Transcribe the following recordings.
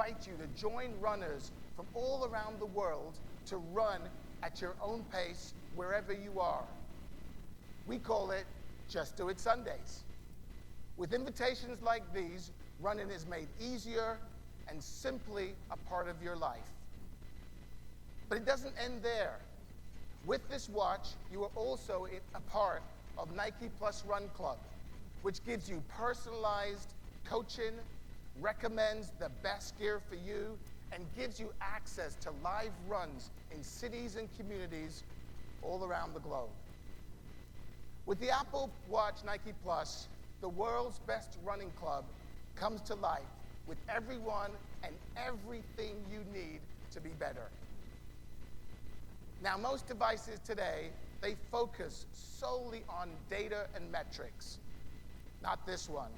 invite you to join runners from all around the world to run at your own pace wherever you are. We call it Just Do It Sundays. With invitations like these, running is made easier and simply a part of your life. But it doesn't end there. With this watch, you are also a part of Nike Plus Run Club, which gives you personalized coaching, recommends the best gear for you, and gives you access to live runs in cities and communities all around the globe. With the Apple Watch Nike Plus, the world's best running club comes to life with everyone and everything you need to be better. Now, most devices today, they focus solely on data and metrics. Not this one.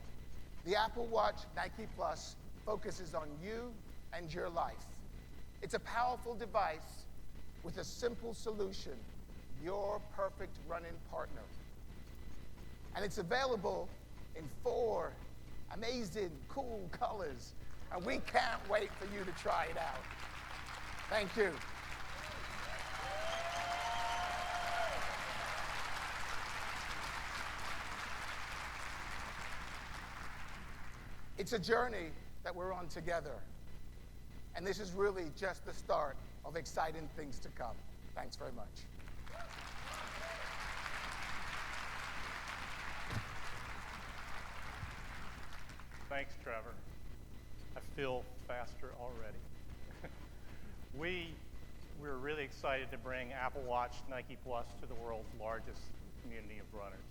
The Apple Watch Nike Plus focuses on you and your life. It's a powerful device with a simple solution, your perfect running partner. And it's available in 4 amazing, cool colors. And we can't wait for you to try it out. Thank you. It's a journey that we're on together. And this is really just the start of exciting things to come. Thanks very much. Thanks, Trevor. I feel faster already. We're really excited to bring Apple Watch Nike Plus to the world's largest community of runners.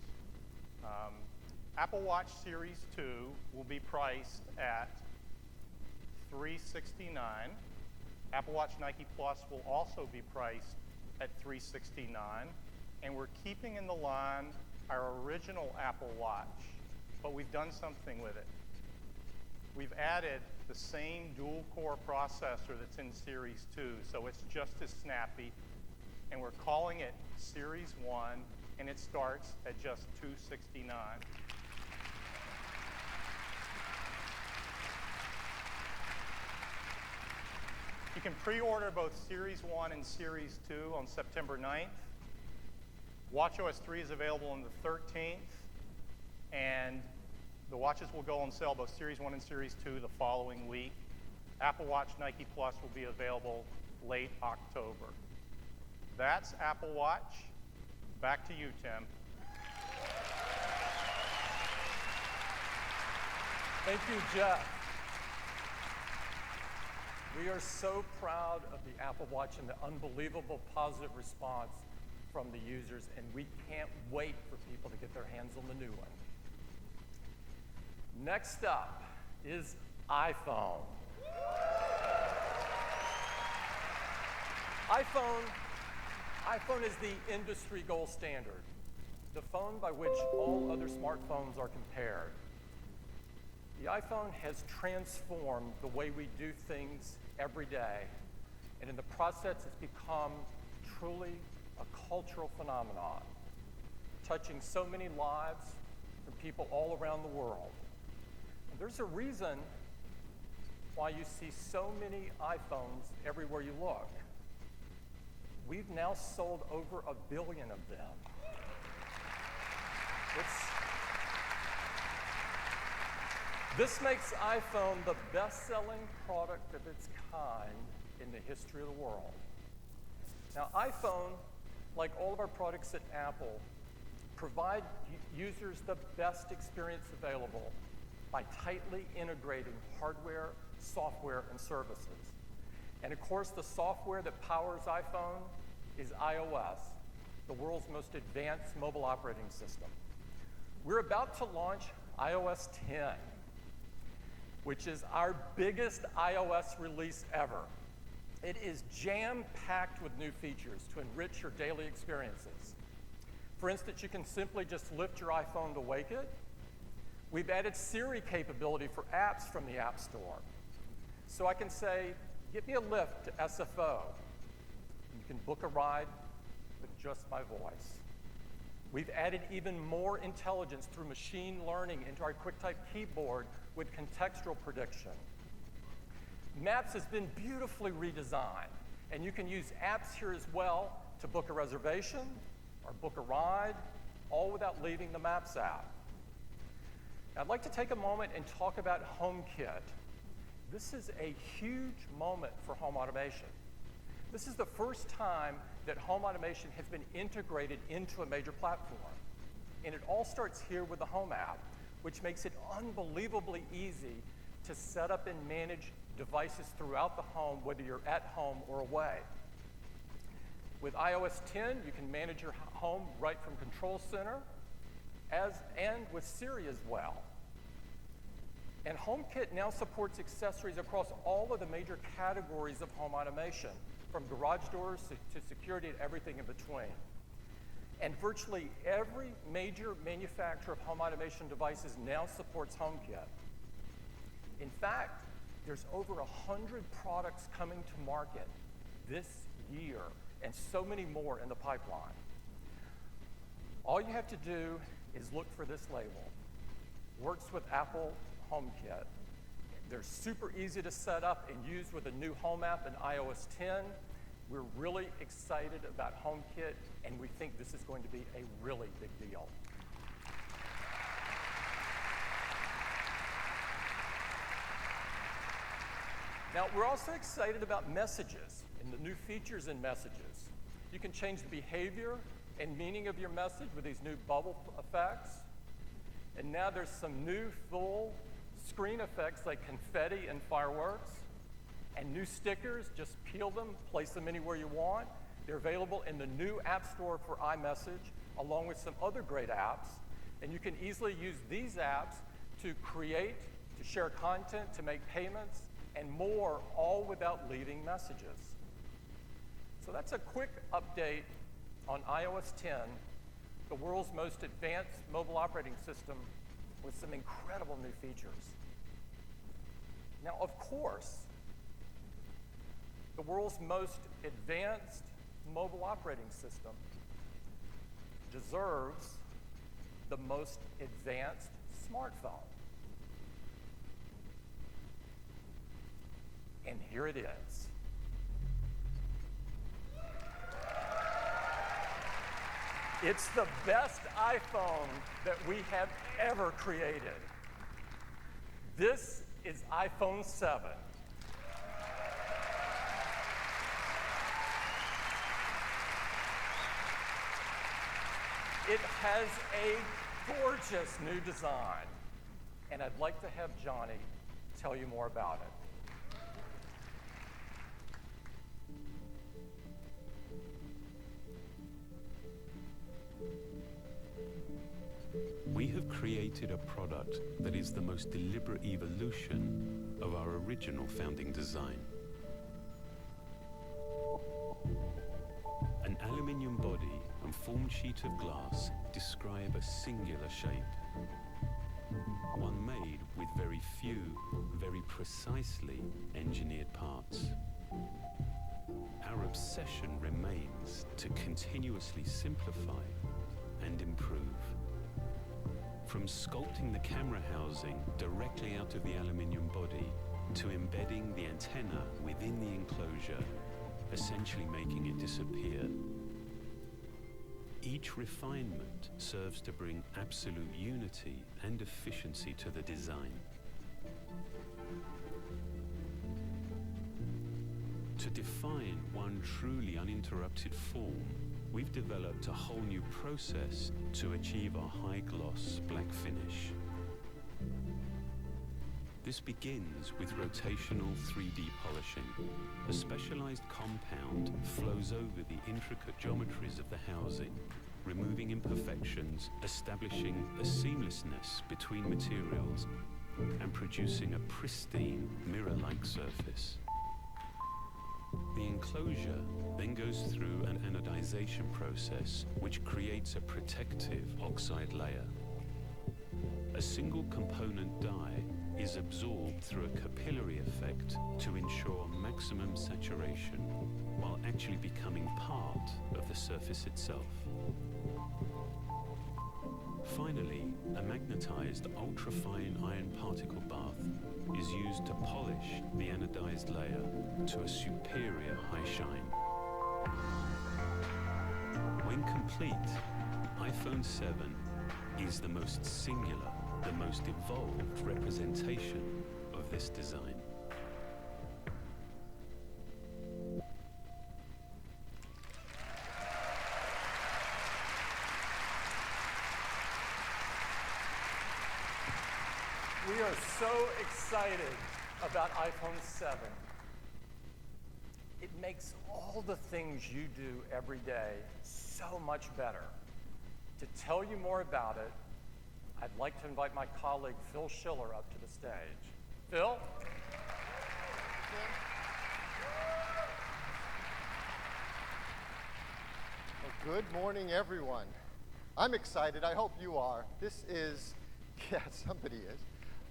Apple Watch Series 2 will be priced at $369. Apple Watch Nike Plus will also be priced at $369. And we're keeping in the line our original Apple Watch, but we've done something with it. We've added the same dual-core processor that's in Series 2, so it's just as snappy. And we're calling it Series 1, and it starts at just $269. You can pre-order both Series 1 and Series 2 on September 9th. watchOS 3 is available on the 13th, and the watches will go on sale, both Series 1 and Series 2, the following week. Apple Watch Nike Plus will be available late October. That's Apple Watch. Back to you, Tim. Thank you, Jeff. We are so proud of the Apple Watch and the unbelievable positive response from the users, and we can't wait for people to get their hands on the new one. Next up is iPhone. iPhone is the industry gold standard, the phone by which all other smartphones are compared. The iPhone has transformed the way we do things every day, and in the process, it's become truly a cultural phenomenon, touching so many lives from people all around the world. And there's a reason why you see so many iPhones everywhere you look. We've now sold over 1 billion of them. This makes iPhone the best-selling product of its kind in the history of the world. Now, iPhone, like all of our products at Apple, provide users the best experience available by tightly integrating hardware, software, and services. And of course, the software that powers iPhone is iOS, the world's most advanced mobile operating system. We're about to launch iOS 10, which is our biggest iOS release ever. It is jam-packed with new features to enrich your daily experiences. For instance, you can simply just lift your iPhone to wake it. We've added Siri capability for apps from the App Store. So I can say, get me a lift to SFO. You can book a ride with just my voice. We've added even more intelligence through machine learning into our QuickType keyboard with contextual prediction. Maps has been beautifully redesigned, and you can use apps here as well to book a reservation or book a ride, all without leaving the Maps app. Now, I'd like to take a moment and talk about HomeKit. This is a huge moment for home automation. This is the first time that home automation has been integrated into a major platform. And it all starts here with the Home app, which makes it unbelievably easy to set up and manage devices throughout the home, whether you're at home or away. With iOS 10, you can manage your home right from Control Center, and with Siri as well. And HomeKit now supports accessories across all of the major categories of home automation, from garage doors to security and everything in between. And virtually every major manufacturer of home automation devices now supports HomeKit. In fact, there's over 100 products coming to market this year, and so many more in the pipeline. All you have to do is look for this label. Works with Apple HomeKit. They're super easy to set up and use with the new Home app in iOS 10. We're really excited about HomeKit, and we think this is going to be a really big deal. Now, we're also excited about messages and the new features in messages. You can change the behavior and meaning of your message with these new bubble effects. And now there's some new full screen effects like confetti and fireworks, and new stickers. Just peel them, place them anywhere you want. They're available in the new App Store for iMessage, along with some other great apps. And you can easily use these apps to create, to share content, to make payments, and more, all without leaving messages. So that's a quick update on iOS 10, the world's most advanced mobile operating system with some incredible new features. Now, of course, the world's most advanced mobile operating system deserves the most advanced smartphone. And here it is. It's the best iPhone that we have ever created. This is iPhone 7. It has a gorgeous new design, and I'd like to have Johnny tell you more about it. We have created a product that is the most deliberate evolution of our original founding design. An aluminium body and formed sheet of glass describe a singular shape, one made with very few, very precisely engineered parts. Our obsession remains to continuously simplify and improve. From sculpting the camera housing directly out of the aluminium body to embedding the antenna within the enclosure, essentially making it disappear. Each refinement serves to bring absolute unity and efficiency to the design. To define one truly uninterrupted form, we've developed a whole new process to achieve our high-gloss black finish. This begins with rotational 3D polishing. A specialized compound flows over the intricate geometries of the housing, removing imperfections, establishing a seamlessness between materials, and producing a pristine, mirror-like surface. The enclosure then goes through an anodization process which creates a protective oxide layer. A single component dye is absorbed through a capillary effect to ensure maximum saturation while actually becoming part of the surface itself. Finally, a magnetized ultrafine iron particle bath is used to polish the anodized layer to a superior high shine. When complete, iPhone 7 is the most singular, the most evolved representation of this design. We are so excited about iPhone 7. It makes all the things you do every day so much better. To tell you more about it, I'd like to invite my colleague Phil Schiller up to the stage. Phil? Well, good morning, everyone. I'm excited. I hope you are. This is, yeah, somebody is.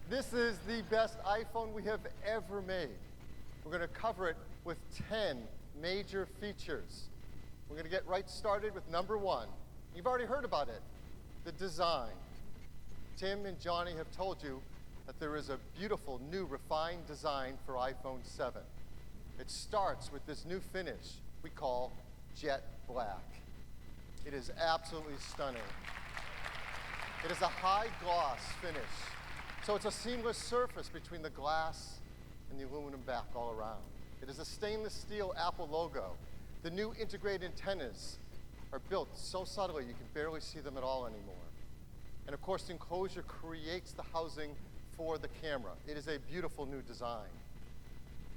This is the best iPhone we have ever made. We're going to cover it with 10 major features. We're going to get right started with number 1. You've already heard about it, the design. Tim and Johnny have told you that there is a beautiful, new, refined design for iPhone 7. It starts with this new finish we call jet black. It is absolutely stunning. It is a high gloss finish. So it's a seamless surface between the glass and the aluminum back all around. It is a stainless steel Apple logo. The new integrated antennas are built so subtly you can barely see them at all anymore. And of course, the enclosure creates the housing for the camera. It is a beautiful new design.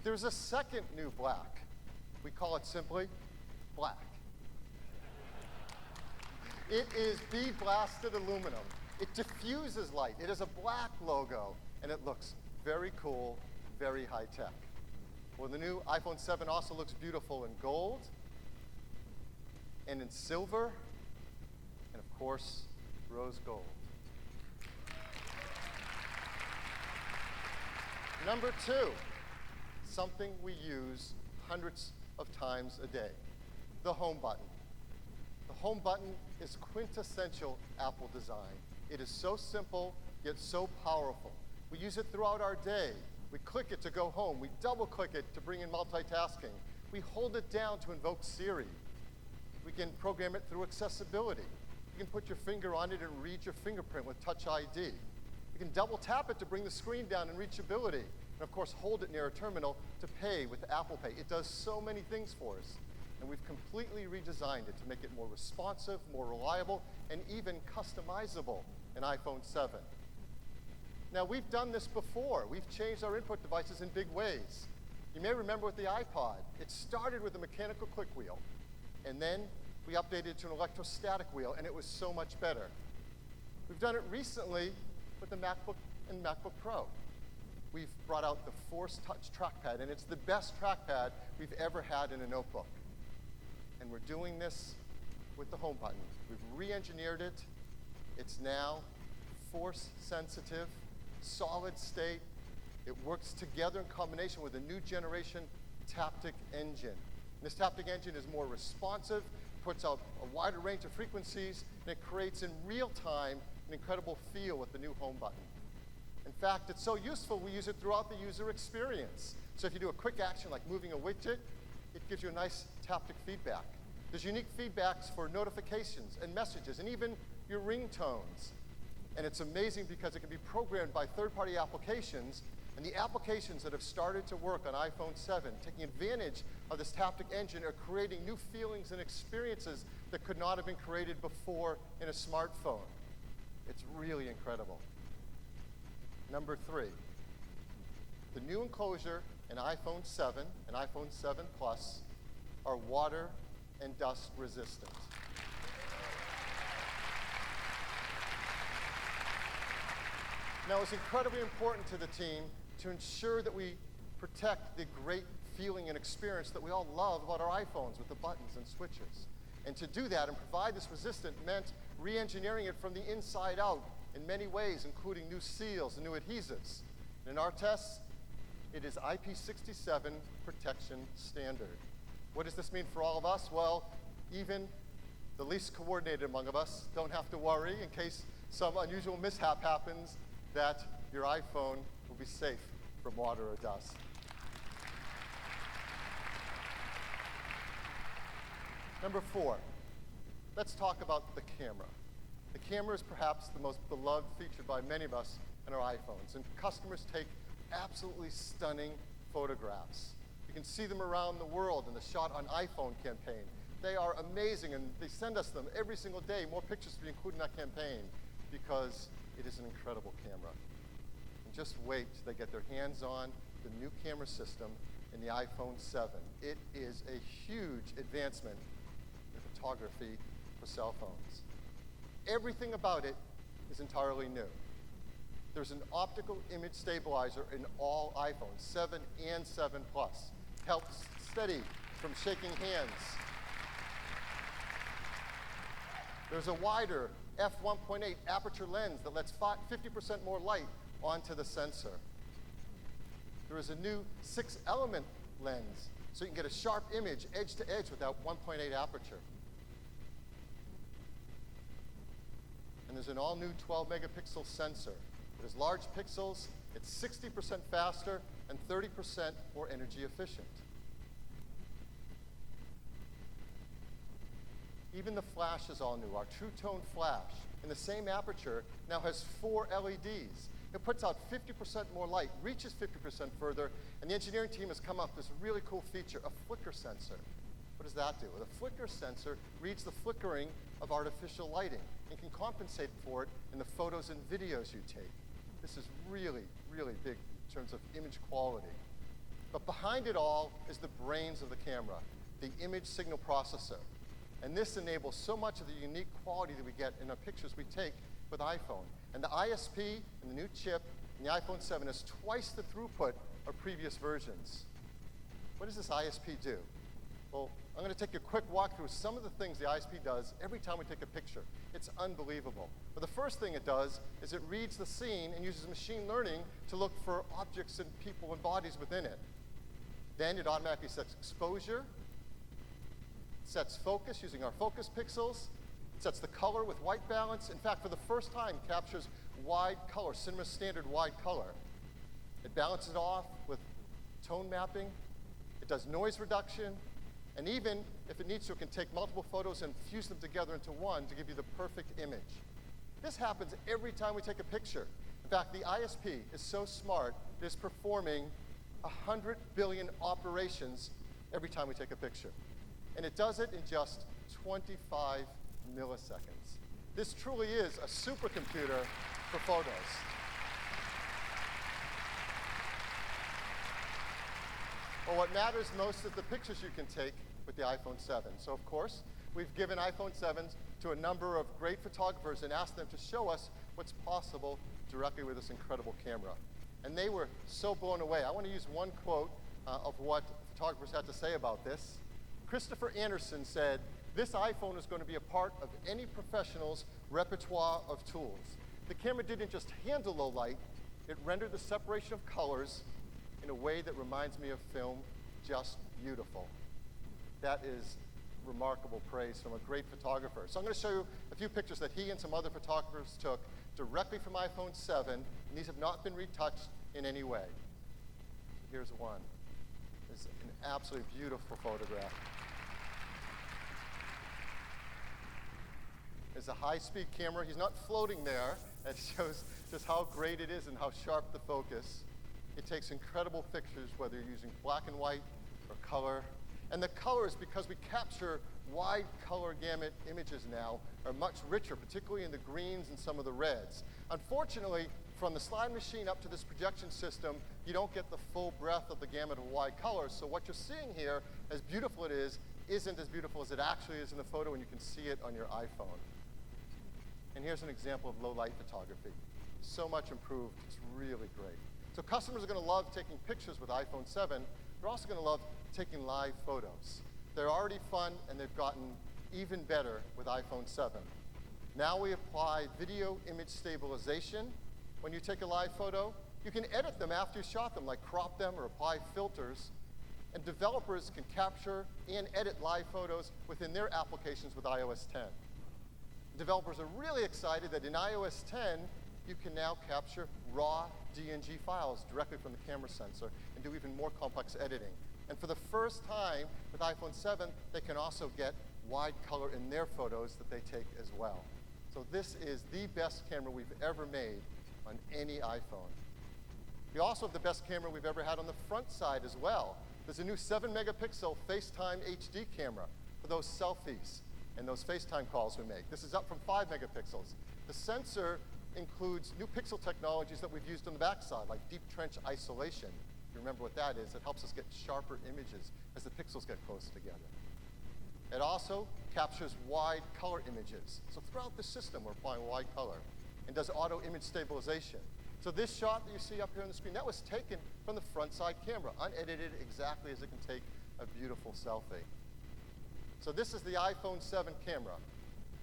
There's a second new black. We call it simply black. It is bead blasted aluminum. It diffuses light. It is a black logo, and it looks very cool, very high tech. Well, the new iPhone 7 also looks beautiful in gold, and in silver, and of course, rose gold. Number 2, something we use hundreds of times a day, the home button. The home button is quintessential Apple design. It is so simple, yet so powerful. We use it throughout our day. We click it to go home. We double-click it to bring in multitasking. We hold it down to invoke Siri. We can program it through accessibility. You can put your finger on it and read your fingerprint with Touch ID. You can double-tap it to bring the screen down in reachability. And of course, hold it near a terminal to pay with Apple Pay. It does so many things for us. And we've completely redesigned it to make it more responsive, more reliable, and even customizable in iPhone 7. Now, we've done this before. We've changed our input devices in big ways. You may remember with the iPod, it started with a mechanical click wheel, and then we updated it to an electrostatic wheel, and it was so much better. We've done it recently with the MacBook and MacBook Pro. We've brought out the Force Touch trackpad, and it's the best trackpad we've ever had in a notebook. And we're doing this with the home button. We've re-engineered it. It's now force-sensitive, solid state. It works together in combination with a new generation Taptic engine. And this Taptic engine is more responsive, puts out a wider range of frequencies, and it creates in real time an incredible feel with the new home button. In fact, it's so useful we use it throughout the user experience. So if you do a quick action like moving a widget, it gives you a nice Taptic feedback. There's unique feedbacks for notifications and messages and even your ringtones. And it's amazing because it can be programmed by third-party applications, and the applications that have started to work on iPhone 7, taking advantage of this Taptic engine, are creating new feelings and experiences that could not have been created before in a smartphone. It's really incredible. Number 3, the new enclosure in iPhone 7 and iPhone 7 Plus are water and dust resistant. Now, it's incredibly important to the team to ensure that we protect the great feeling and experience that we all love about our iPhones with the buttons and switches. And to do that and provide this resistant meant re-engineering it from the inside out in many ways, including new seals and new adhesives. And in our tests, it is IP67 protection standard. What does this mean for all of us? Well, even the least coordinated among us don't have to worry in case some unusual mishap happens, that your iPhone will be safe from water or dust. Number 4, let's talk about the camera. The camera is perhaps the most beloved feature by many of us in our iPhones, and customers take absolutely stunning photographs. You can see them around the world in the Shot on iPhone campaign. They are amazing, and they send us them every single day, more pictures to be included in that campaign, because it is an incredible camera. And just wait till they get their hands on the new camera system in the iPhone 7. It is a huge advancement in photography for cell phones. Everything about it is entirely new. There's an optical image stabilizer in all iPhones, 7 and 7 Plus. Helps steady from shaking hands. There's a wider f1.8 aperture lens that lets 50% more light onto the sensor. There is a new 6-element lens, so you can get a sharp image edge to edge with that 1.8 aperture. And there's an all-new 12-megapixel sensor. It has large pixels, it's 60% faster, and 30% more energy efficient. Even the flash is all new. Our True Tone flash, in the same aperture, now has 4 LEDs. It puts out 50% more light, reaches 50% further, and the engineering team has come up with this really cool feature, a flicker sensor. What does that do? Well, the flicker sensor reads the flickering of artificial lighting and can compensate for it in the photos and videos you take. This is really, really big in terms of image quality. But behind it all is the brains of the camera, the image signal processor. And this enables so much of the unique quality that we get in our pictures we take with iPhone. And the ISP and the new chip in the iPhone 7 is twice the throughput of previous versions. What does this ISP do? Well, I'm going to take a quick walk through some of the things the ISP does every time we take a picture. It's unbelievable. But the first thing it does is it reads the scene and uses machine learning to look for objects and people and bodies within it. Then it automatically sets exposure, sets focus using our focus pixels, sets the color with white balance. In fact, for the first time, captures wide color, cinema standard wide color. It balances it off with tone mapping. It does noise reduction. And even if it needs to, it can take multiple photos and fuse them together into one to give you the perfect image. This happens every time we take a picture. In fact, the ISP is so smart, it is performing 100 billion operations every time we take a picture. And it does it in just 25 milliseconds. This truly is a supercomputer for photos. Well, what matters most is the pictures you can take with the iPhone 7. So, of course, we've given iPhone 7s to a number of great photographers and asked them to show us what's possible directly with this incredible camera. And they were so blown away. I want to use one quote of what photographers had to say about this. Christopher Anderson said, "This iPhone is going to be a part of any professional's repertoire of tools. The camera didn't just handle low light, it rendered the separation of colors in a way that reminds me of film, just beautiful." That is remarkable praise from a great photographer. So I'm going to show you a few pictures that he and some other photographers took directly from iPhone 7, and these have not been retouched in any way. Here's one. It's an absolutely beautiful photograph. It's a high-speed camera. He's not floating there. That shows just how great it is and how sharp the focus. It takes incredible pictures, whether you're using black and white or color. And the colors, because we capture wide color gamut images now, are much richer, particularly in the greens and some of the reds. Unfortunately, from the slide machine up to this projection system, you don't get the full breadth of the gamut of wide colors. So what you're seeing here, as beautiful it is, isn't as beautiful as it actually is in the photo, and you can see it on your iPhone. And here's an example of low-light photography. So much improved, it's really great. So customers are going to love taking pictures with iPhone 7. They're also going to love taking live photos. They're already fun, and they've gotten even better with iPhone 7. Now we apply video image stabilization. When you take a live photo, you can edit them after you shot them, like crop them or apply filters. And developers can capture and edit live photos within their applications with iOS 10. Developers are really excited that in iOS 10, you can now capture raw DNG files directly from the camera sensor and do even more complex editing. And for the first time with iPhone 7, they can also get wide color in their photos that they take as well. So this is the best camera we've ever made on any iPhone. We also have the best camera we've ever had on the front side as well. There's a new 7-megapixel FaceTime HD camera for those selfies and those FaceTime calls we make. This is up from 5 megapixels. The sensor includes new pixel technologies that we've used on the backside, like deep trench isolation. You remember what that is? It helps us get sharper images as the pixels get close together. It also captures wide color images. So throughout the system, we're applying wide color and does auto image stabilization. So this shot that you see up here on the screen, that was taken from the front side camera, unedited exactly as it can take a beautiful selfie. So this is the iPhone 7 camera.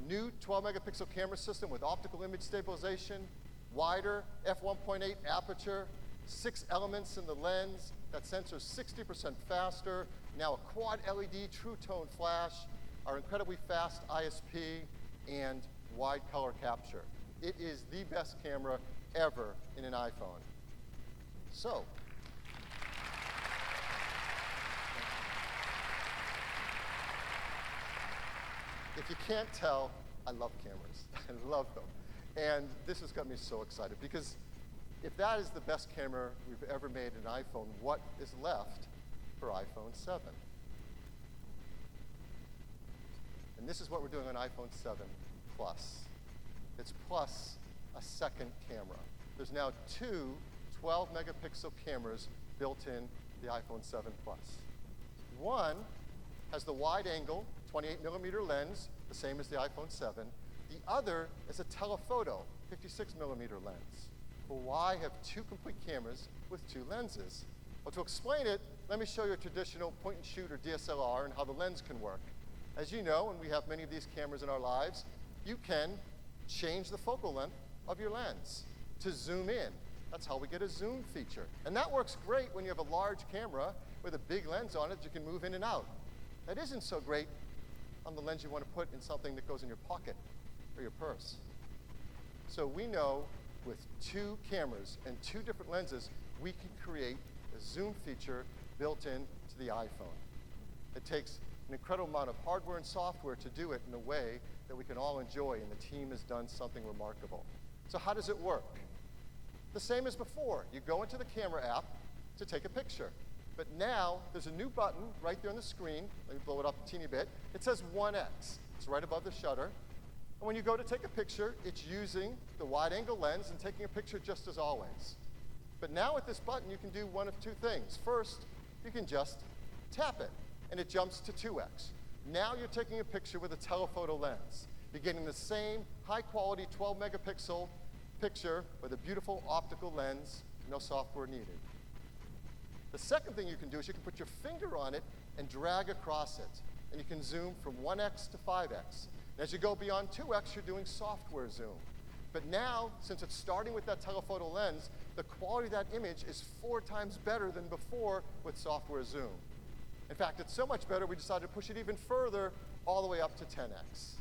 New 12-megapixel camera system with optical image stabilization, wider f1.8 aperture, 6 elements in the lens. That sensor is 60% faster. Now a quad LED true tone flash, our incredibly fast ISP, and wide color capture. It is the best camera ever in an iPhone. So, if you can't tell, I love cameras. I love them. And this has got me so excited because if that is the best camera we've ever made in an iPhone, what is left for iPhone 7? And this is what we're doing on iPhone 7 Plus. It's plus a second camera. There's now 2 12-megapixel cameras built in the iPhone 7 Plus. One has the wide-angle 28-millimeter lens, the same as the iPhone 7. The other is a telephoto 56-millimeter lens. Well, why have 2 complete cameras with 2 lenses? Well, to explain it, let me show you a traditional point-and-shoot or DSLR and how the lens can work. As you know, and we have many of these cameras in our lives, you can change the focal length of your lens to zoom in. That's how we get a zoom feature. And that works great when you have a large camera with a big lens on it that you can move in and out. That isn't so great on the lens you want to put in something that goes in your pocket or your purse. So we know with 2 cameras and 2 different lenses, we can create a zoom feature built into the iPhone. It takes an incredible amount of hardware and software to do it in a way that we can all enjoy, and the team has done something remarkable. So how does it work? The same as before. You go into the camera app to take a picture. But now there's a new button right there on the screen. Let me blow it up a teeny bit. It says 1x. It's right above the shutter. And when you go to take a picture, it's using the wide-angle lens and taking a picture just as always. But now with this button, you can do one of 2 things. First, you can just tap it, and it jumps to 2x. Now you're taking a picture with a telephoto lens. You're getting the same high-quality 12-megapixel picture with a beautiful optical lens, no software needed. The second thing you can do is you can put your finger on it and drag across it, and you can zoom from 1x to 5x. And as you go beyond 2x, you're doing software zoom. But now, since it's starting with that telephoto lens, the quality of that image is 4 times better than before with software zoom. In fact, it's so much better, we decided to push it even further, all the way up to 10x.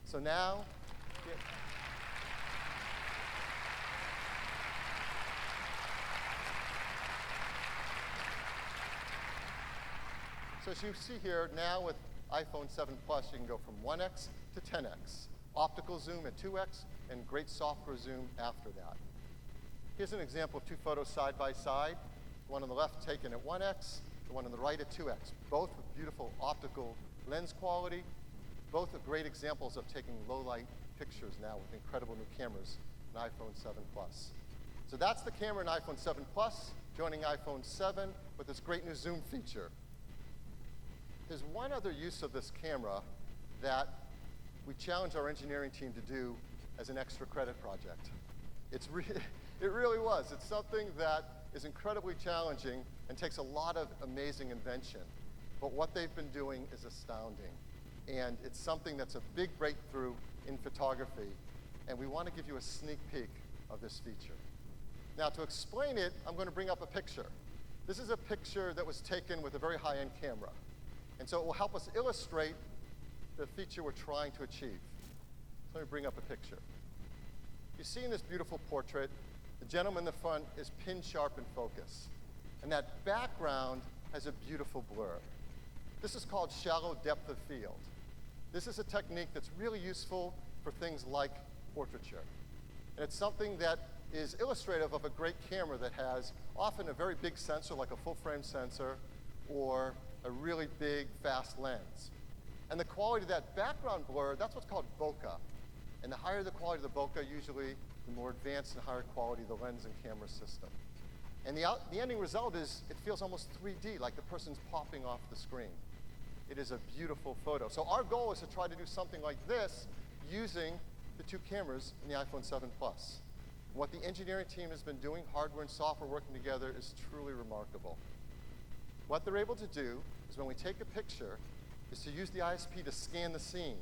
So now, so as you see here, now with iPhone 7 Plus, you can go from 1x to 10x. Optical zoom at 2x, and great software zoom after that. Here's an example of 2 photos side by side. The one on the left taken at 1x, the one on the right at 2x. Both with beautiful optical lens quality. Both are great examples of taking low-light pictures now with incredible new cameras in iPhone 7 Plus. So that's the camera in iPhone 7 Plus, joining iPhone 7 with this great new zoom feature. There's one other use of this camera that we challenge our engineering team to do as an extra credit project. It really was. It's something that is incredibly challenging and takes a lot of amazing invention. But what they've been doing is astounding. And it's something that's a big breakthrough in photography. And we want to give you a sneak peek of this feature. Now, to explain it, I'm going to bring up a picture. This is a picture that was taken with a very high-end camera. And so it will help us illustrate the feature we're trying to achieve. So let me bring up a picture. You see in this beautiful portrait The gentleman in the front is pin sharp in focus. And that background has a beautiful blur. This is called shallow depth of field. This is a technique that's really useful for things like portraiture. And it's something that is illustrative of a great camera that has often a very big sensor, like a full-frame sensor, or a really big, fast lens. And the quality of that background blur, that's what's called bokeh. And the higher the quality of the bokeh, usually the more advanced and higher quality the lens and camera system. And the ending result is it feels almost 3D, like the person's popping off the screen. It is a beautiful photo. So our goal is to try to do something like this using the two cameras in the iPhone 7 Plus. What the engineering team has been doing, hardware and software working together, is truly remarkable. What they're able to do is when we take a picture, is to use the ISP to scan the scene,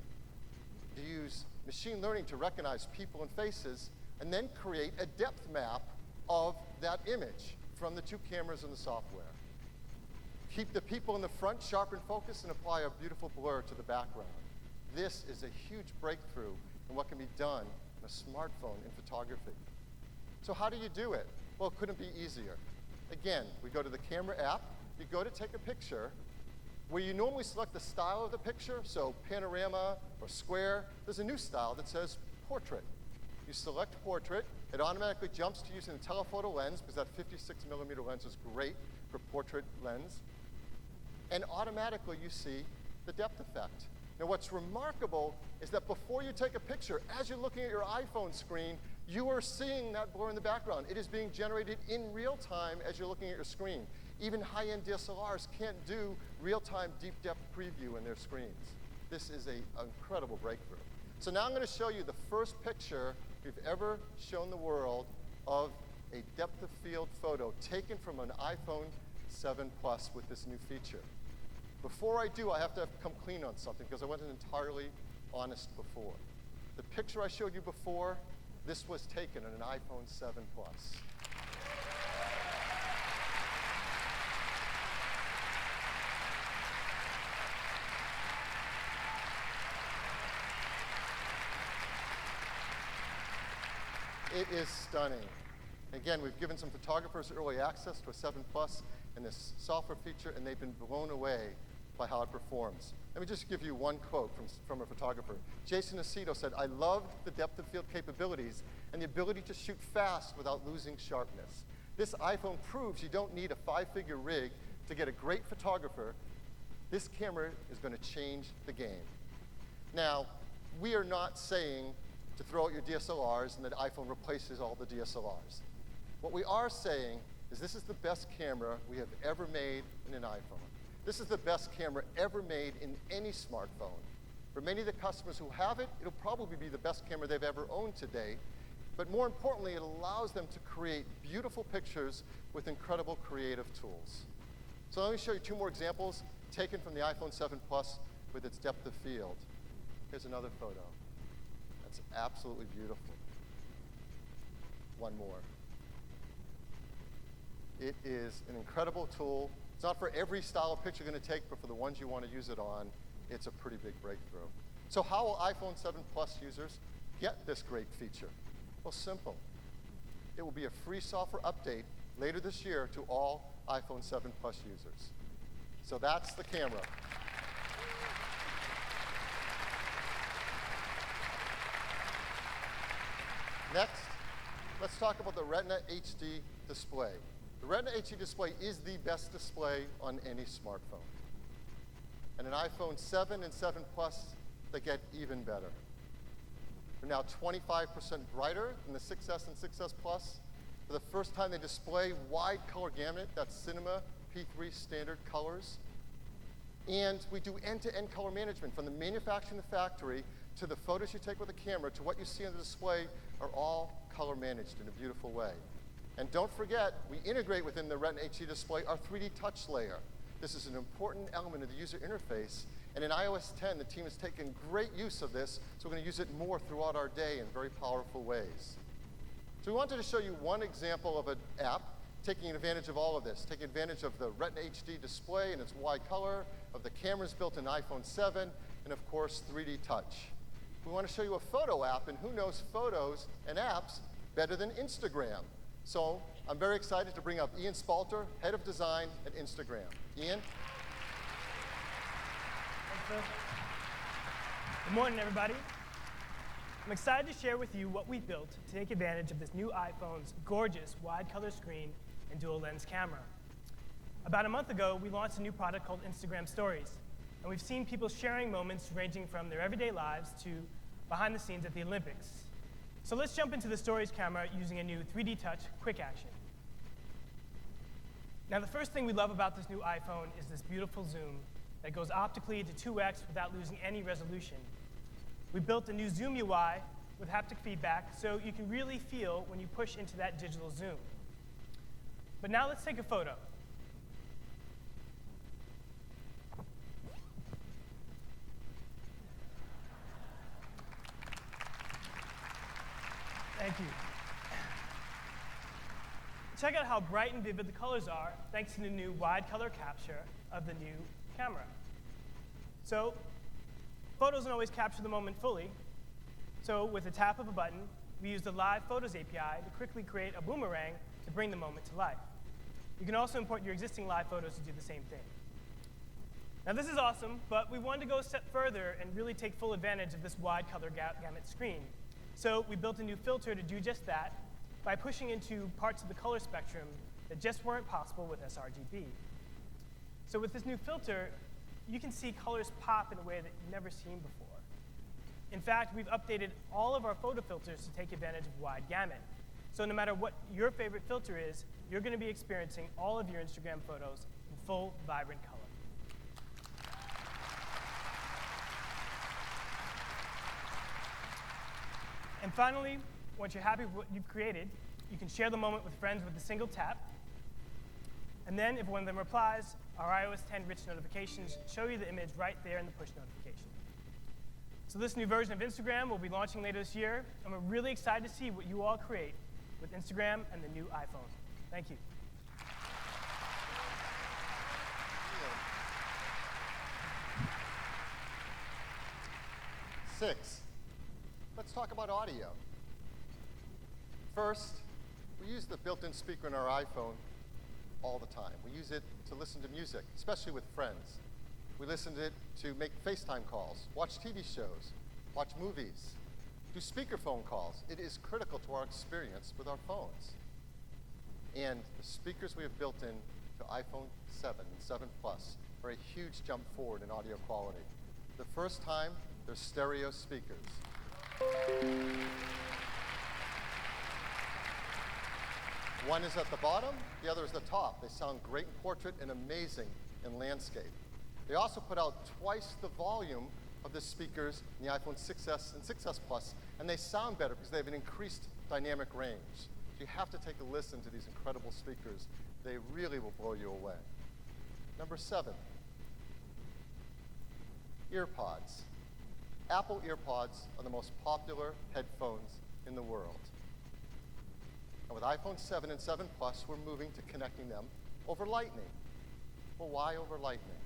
to use machine learning to recognize people and faces, and then create a depth map of that image from the two cameras and the software. Keep the people in the front sharp and focused and apply a beautiful blur to the background. This is a huge breakthrough in what can be done in a smartphone in photography. So how do you do it? Well, it couldn't be easier. Again, we go to the camera app, you go to take a picture, where you normally select the style of the picture, so panorama or square, there's a new style that says portrait. You select portrait, it automatically jumps to using a telephoto lens, because that 56mm lens is great for portrait lens. And automatically you see the depth effect. Now what's remarkable is that before you take a picture, as you're looking at your iPhone screen, you are seeing that blur in the background. It is being generated in real time as you're looking at your screen. Even high-end DSLRs can't do real-time deep depth preview in their screens. This is an incredible breakthrough. So now I'm going to show you the first picture we've ever shown the world of a depth of field photo taken from an iPhone 7 Plus with this new feature. Before I do, I have to come clean on something because I wasn't entirely honest before. The picture I showed you before, this was taken on an iPhone 7 Plus. It is stunning. Again, we've given some photographers early access to a 7 Plus and this software feature, and they've been blown away by how it performs. Let me just give you one quote from a photographer. Jason Aceto said, "I loved the depth of field capabilities and the ability to shoot fast without losing sharpness. This iPhone proves you don't need a 5-figure rig to get a great photographer. This camera is going to change the game." Now, we are not saying to throw out your DSLRs and that iPhone replaces all the DSLRs. What we are saying is this is the best camera we have ever made in an iPhone. This is the best camera ever made in any smartphone. For many of the customers who have it, it'll probably be the best camera they've ever owned today. But more importantly, it allows them to create beautiful pictures with incredible creative tools. So let me show you two more examples taken from the iPhone 7 Plus with its depth of field. Here's another photo. That's absolutely beautiful. One more. It is an incredible tool. It's not for every style of picture you're going to take, but for the ones you want to use it on, it's a pretty big breakthrough. So how will iPhone 7 Plus users get this great feature? Well, simple. It will be a free software update later this year to all iPhone 7 Plus users. So that's the camera. Next, let's talk about the Retina HD display. The Retina HD display is the best display on any smartphone. And an iPhone 7 and 7 Plus, they get even better. They're now 25% brighter than the 6S and 6S Plus. For the first time, they display wide color gamut, that's Cinema P3 standard colors. And we do end-to-end color management from the manufacturing in the factory to the photos you take with the camera to what you see on the display are all color managed in a beautiful way. And don't forget, we integrate within the Retina HD display our 3D touch layer. This is an important element of the user interface. And in iOS 10, the team has taken great use of this, so we're going to use it more throughout our day in very powerful ways. So we wanted to show you one example of an app taking advantage of all of this, taking advantage of the Retina HD display and its wide color, of the cameras built in iPhone 7, and of course, 3D touch. We want to show you a photo app, and who knows photos and apps better than Instagram? So I'm very excited to bring up Ian Spalter, Head of Design at Instagram. Ian? Thanks, Phil. Good morning, everybody. I'm excited to share with you what we built to take advantage of this new iPhone's gorgeous wide color screen and dual lens camera. About a month ago, we launched a new product called Instagram Stories, and we've seen people sharing moments ranging from their everyday lives to behind the scenes at the Olympics. So let's jump into the Stories camera using a new 3D Touch Quick Action. Now, the first thing we love about this new iPhone is this beautiful zoom that goes optically to 2x without losing any resolution. We built a new Zoom UI with haptic feedback so you can really feel when you push into that digital zoom. But now let's take a photo. Thank you. Check out how bright and vivid the colors are thanks to the new wide color capture of the new camera. So, photos don't always capture the moment fully. So with a tap of a button, we use the Live Photos API to quickly create a boomerang to bring the moment to life. You can also import your existing live photos to do the same thing. Now this is awesome, but we wanted to go a step further and really take full advantage of this wide color gamut screen. So we built a new filter to do just that by pushing into parts of the color spectrum that just weren't possible with sRGB. So with this new filter, you can see colors pop in a way that you've never seen before. In fact, we've updated all of our photo filters to take advantage of wide gamut. So no matter what your favorite filter is, you're going to be experiencing all of your Instagram photos in full, vibrant color. And finally, once you're happy with what you've created, you can share the moment with friends with a single tap. And then if one of them replies, our iOS 10 rich notifications show you the image right there in the push notification. So this new version of Instagram will be launching later this year, and we're really excited to see what you all create with Instagram and the new iPhone. Thank you. Six, let's talk about audio. First, we use the built-in speaker in our iPhone all the time. We use it to listen to music, especially with friends. We listen to it to make FaceTime calls, watch TV shows, watch movies, do speakerphone calls. It is critical to our experience with our phones. And the speakers we have built in to iPhone 7 and 7 Plus are a huge jump forward in audio quality. The first time, they're stereo speakers. One is at the bottom, the other is the top. They sound great in portrait and amazing in landscape. They also put out twice the volume of the speakers in the iPhone 6S and 6S Plus, and they sound better because they have an increased dynamic range. So you have to take a listen to these incredible speakers. They really will blow you away. Number 7, EarPods. Apple EarPods are the most popular headphones in the world. And with iPhone 7 and 7 Plus, we're moving to connecting them over Lightning. Well, why over Lightning?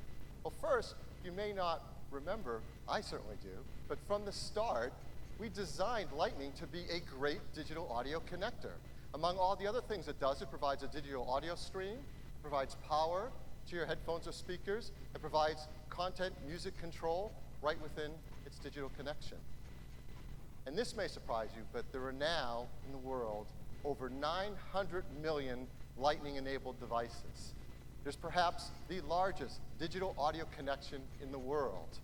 Well, first, you may not remember, I certainly do, but from the start, we designed Lightning to be a great digital audio connector. Among all the other things it does, it provides a digital audio stream, it provides power to your headphones or speakers, it provides content, music control right within its digital connection. And this may surprise you, but there are now in the world over 900 million Lightning-enabled devices. There's perhaps the largest digital audio connection in the world.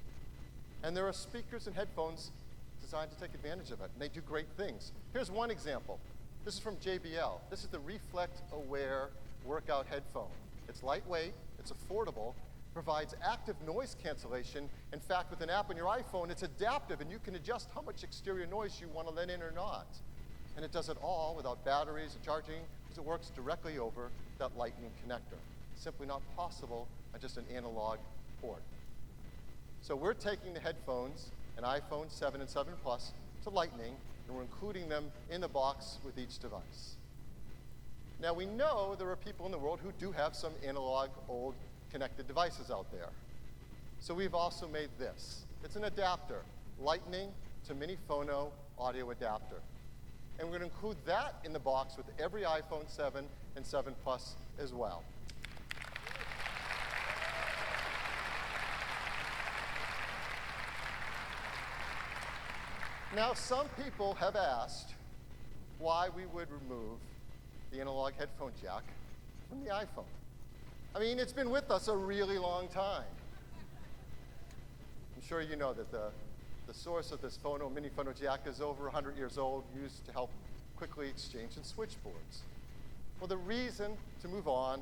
And there are speakers and headphones designed to take advantage of it, and they do great things. Here's one example. This is from JBL. This is the Reflect Aware workout headphone. It's lightweight, it's affordable, provides active noise cancellation. In fact, with an app on your iPhone, it's adaptive, and you can adjust how much exterior noise you want to let in or not. And it does it all without batteries or charging, because it works directly over that Lightning connector. Simply not possible on just an analog port. So we're taking the headphones, an iPhone 7 and 7 Plus, to Lightning, and we're including them in the box with each device. Now we know there are people in the world who do have some analog, old, connected devices out there. So we've also made this. It's an adapter, Lightning to Mini Phono audio adapter. And we're going to include that in the box with every iPhone 7 and 7 Plus as well. Now, some people have asked why we would remove the analog headphone jack from the iPhone. I mean, it's been with us a really long time. I'm sure you know that the source of this mini phono jack is over 100 years old, used to help quickly exchange in switchboards. Well, the reason to move on,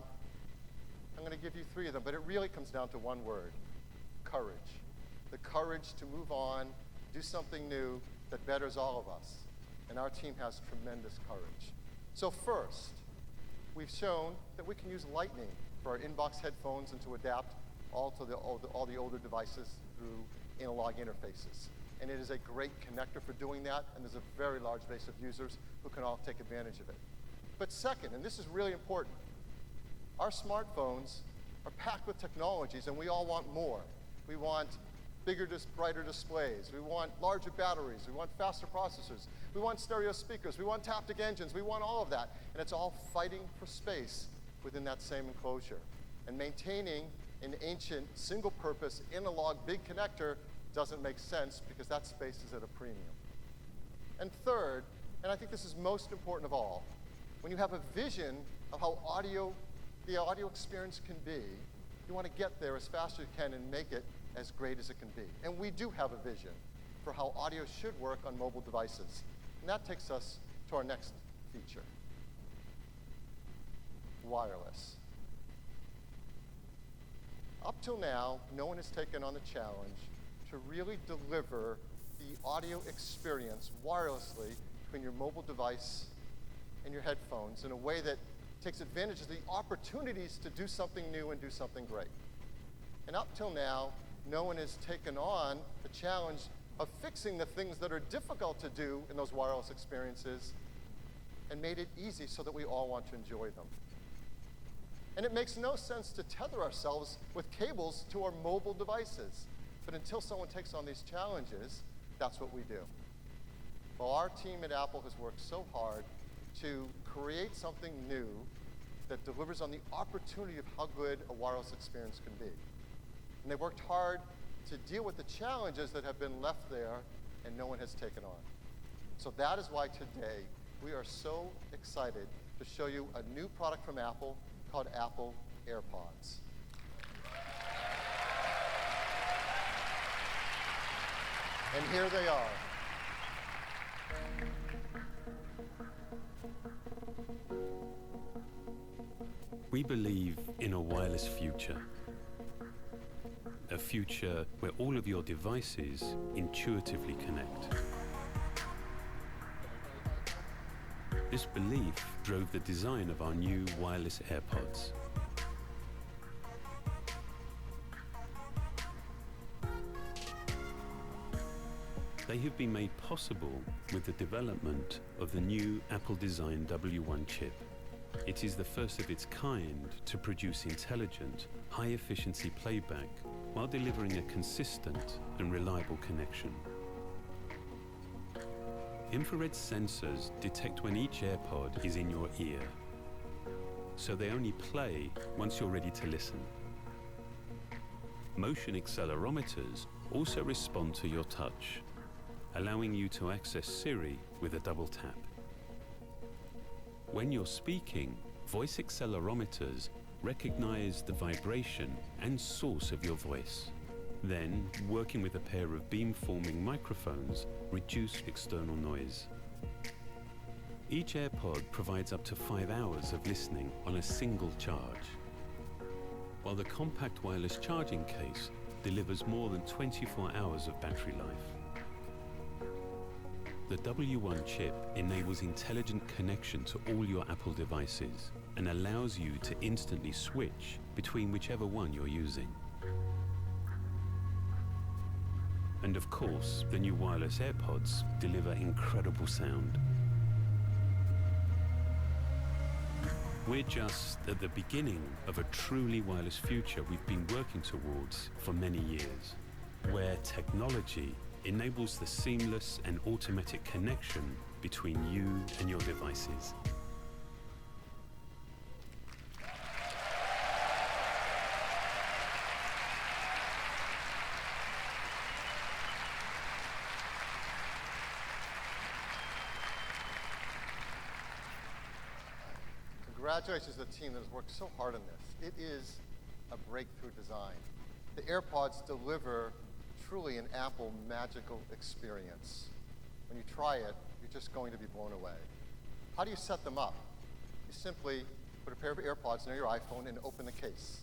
I'm going to give you 3 of them, but it really comes down to one word: courage. The courage to move on, do something new that betters all of us. And our team has tremendous courage. So first, we've shown that we can use Lightning for our inbox headphones and to adapt all the older devices through analog interfaces. And it is a great connector for doing that, and there's a very large base of users who can all take advantage of it. But second, and this is really important, our smartphones are packed with technologies, and we all want more. We want bigger, brighter displays. We want larger batteries. We want faster processors. We want stereo speakers. We want taptic engines. We want all of that. And it's all fighting for space within that same enclosure. And maintaining an ancient, single-purpose, analog big connector doesn't make sense because that space is at a premium. And third, and I think this is most important of all, when you have a vision of how the audio experience can be, you want to get there as fast as you can and make it as great as it can be. And we do have a vision for how audio should work on mobile devices. And that takes us to our next feature: wireless. Up till now, no one has taken on the challenge to really deliver the audio experience wirelessly between your mobile device and your headphones in a way that takes advantage of the opportunities to do something new and do something great. And up till now, no one has taken on the challenge of fixing the things that are difficult to do in those wireless experiences and made it easy so that we all want to enjoy them. And it makes no sense to tether ourselves with cables to our mobile devices. But until someone takes on these challenges, that's what we do. Well, our team at Apple has worked so hard to create something new that delivers on the opportunity of how good a wireless experience can be. And they worked hard to deal with the challenges that have been left there and no one has taken on. So that is why today we are so excited to show you a new product from Apple called Apple AirPods. And here they are. We believe in a wireless future. A future where all of your devices intuitively connect. This belief drove the design of our new wireless AirPods. They have been made possible with the development of the new Apple-designed W1 chip. It is the first of its kind to produce intelligent, high-efficiency playback while delivering a consistent and reliable connection. Infrared sensors detect when each AirPod is in your ear, so they only play once you're ready to listen. Motion accelerometers also respond to your touch, allowing you to access Siri with a double tap. When you're speaking, voice accelerometers recognize the vibration and source of your voice. Then, working with a pair of beam-forming microphones, reduce external noise. Each AirPod provides up to 5 hours of listening on a single charge, while the compact wireless charging case delivers more than 24 hours of battery life. The W1 chip enables intelligent connection to all your Apple devices and allows you to instantly switch between whichever one you're using. And of course, the new wireless AirPods deliver incredible sound. We're just at the beginning of a truly wireless future we've been working towards for many years, where technology enables the seamless and automatic connection between you and your devices. Congratulations to the team that has worked so hard on this. It is a breakthrough design. The AirPods deliver truly an Apple magical experience. When you try it, you're just going to be blown away. How do you set them up? You simply put a pair of AirPods near your iPhone and open the case.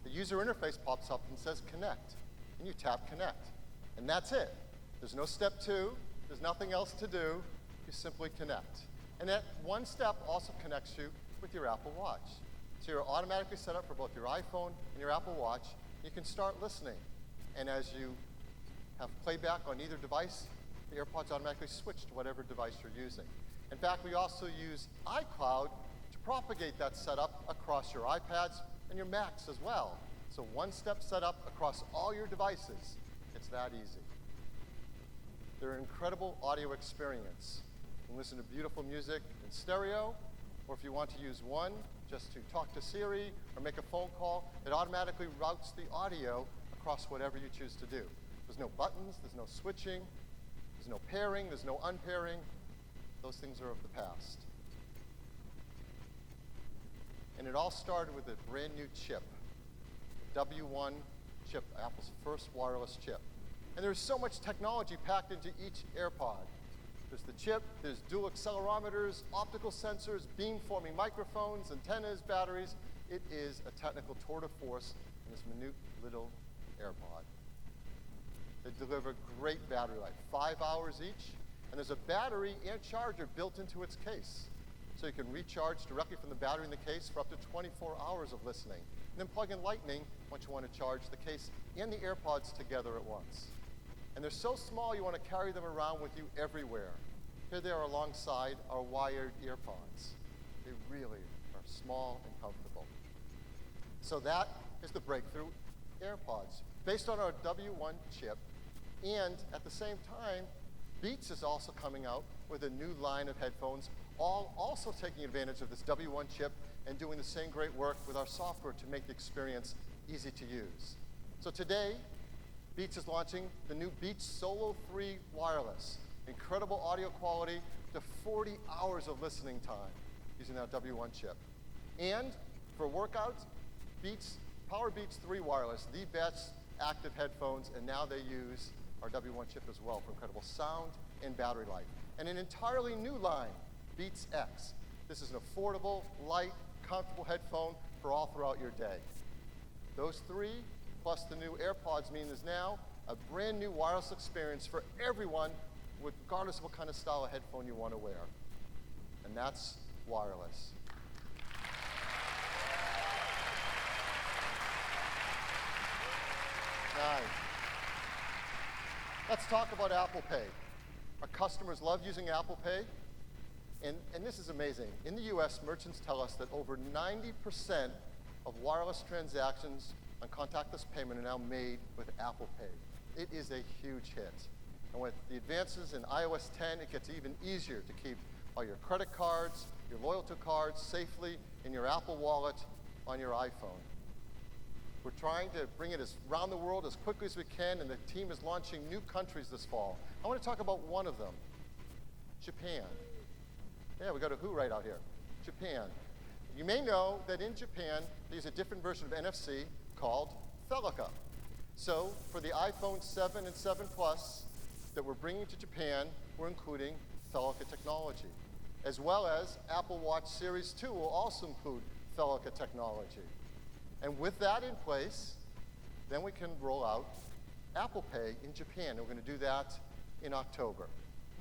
The user interface pops up and says connect, and you tap connect. And that's it. There's no step 2. There's nothing else to do. You simply connect. And that one step also connects you with your Apple Watch. So you're automatically set up for both your iPhone and your Apple Watch. You can start listening. And as you have playback on either device, the AirPods automatically switch to whatever device you're using. In fact, we also use iCloud to propagate that setup across your iPads and your Macs as well. So one-step setup across all your devices. It's that easy. They're an incredible audio experience. You can listen to beautiful music in stereo, or if you want to use one just to talk to Siri or make a phone call, it automatically routes the audio across whatever you choose to do. There's no buttons, there's no switching, there's no pairing, there's no unpairing. Those things are of the past. And it all started with a brand new chip, the W1 chip, Apple's first wireless chip. And there's so much technology packed into each AirPod. There's the chip, there's dual accelerometers, optical sensors, beamforming microphones, antennas, batteries. It is a technical tour de force in this minute little AirPod. They deliver great battery life, 5 hours each, and there's a battery and charger built into its case. So you can recharge directly from the battery in the case for up to 24 hours of listening. And then plug in Lightning once you want to charge the case and the AirPods together at once. And they're so small you want to carry them around with you everywhere. Here they are alongside our wired earpods. They really are small and comfortable. So that is the breakthrough AirPods, based on our W1 chip. And at the same time, Beats is also coming out with a new line of headphones, all also taking advantage of this W1 chip and doing the same great work with our software to make the experience easy to use. So today, Beats is launching the new Beats Solo 3 Wireless. Incredible audio quality to 40 hours of listening time using that W1 chip. And for workouts, Power Beats 3 Wireless, the best active headphones, and now they use our W1 chip as well for incredible sound and battery life. And an entirely new line, Beats X. This is an affordable, light, comfortable headphone for all throughout your day. Those three, plus the new AirPods, mean there's now a brand new wireless experience for everyone, regardless of what kind of style of headphone you want to wear. And that's wireless. Nine. Let's talk about Apple Pay. Our customers love using Apple Pay, and this is amazing. In the US, merchants tell us that over 90% of wireless transactions on contactless payment are now made with Apple Pay. It is a huge hit. And with the advances in iOS 10, it gets even easier to keep all your credit cards, your loyalty cards safely in your Apple Wallet on your iPhone. We're trying to bring it around the world as quickly as we can, and the team is launching new countries this fall. I want to talk about one of them, Japan. Yeah, we got a who right out here. Japan. You may know that in Japan, there's a different version of NFC called Felica. So for the iPhone 7 and 7 Plus that we're bringing to Japan, we're including Felica technology, as well as Apple Watch Series 2 will also include Felica technology. And with that in place, then we can roll out Apple Pay in Japan. And we're going to do that in October.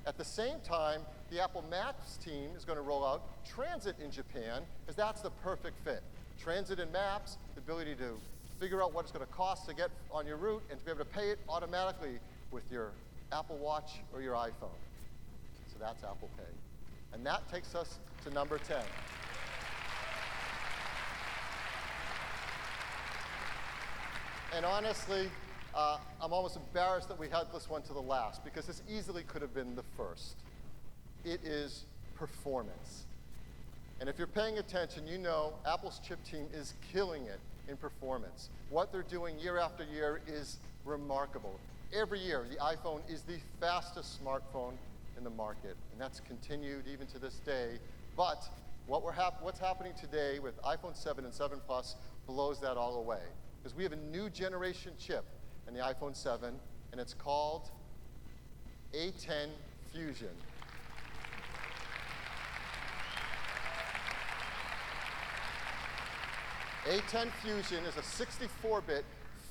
At the same time, the Apple Maps team is going to roll out Transit in Japan, as that's the perfect fit. Transit and Maps, the ability to figure out what it's going to cost to get on your route and to be able to pay it automatically with your Apple Watch or your iPhone. So that's Apple Pay. And that takes us to number 10. And honestly, I'm almost embarrassed that we had this one to the last, because this easily could have been the first. It is performance. And if you're paying attention, you know Apple's chip team is killing it in performance. What they're doing year after year is remarkable. Every year, the iPhone is the fastest smartphone in the market, and that's continued even to this day. But what's happening today with iPhone 7 and 7 Plus blows that all away. Because we have a new generation chip in the iPhone 7, and it's called A10 Fusion. A10 Fusion is a 64-bit,